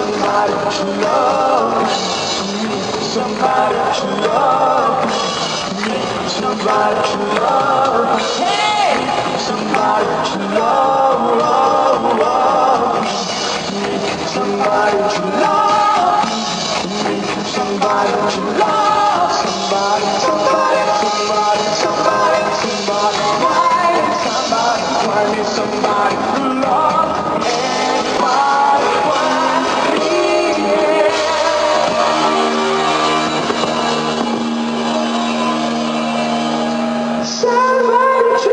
somebody to love. Somebody to love. Somebody to love. Hey! Somebody to love. Love, love. Somebody to love. Somebody to love. Somebody, somebody, somebody, somebody, somebody. Find me somebody to love. And find me, yeah. Somebody to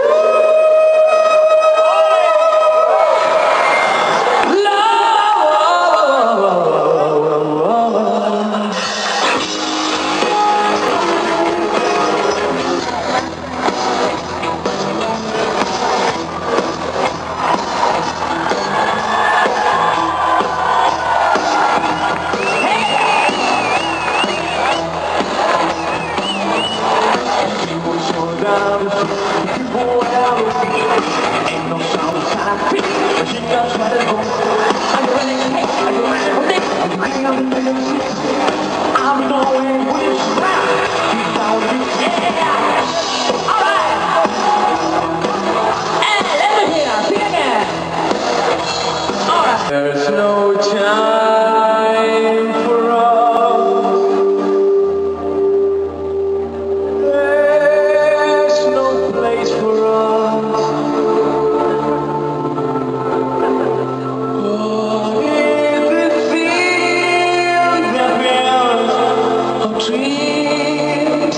I'm going with round. Yeah. All right. And let me hear. Sing again. All right. There's no time for us. There's no place for us. What is this thing that dreams,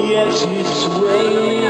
yes, it's way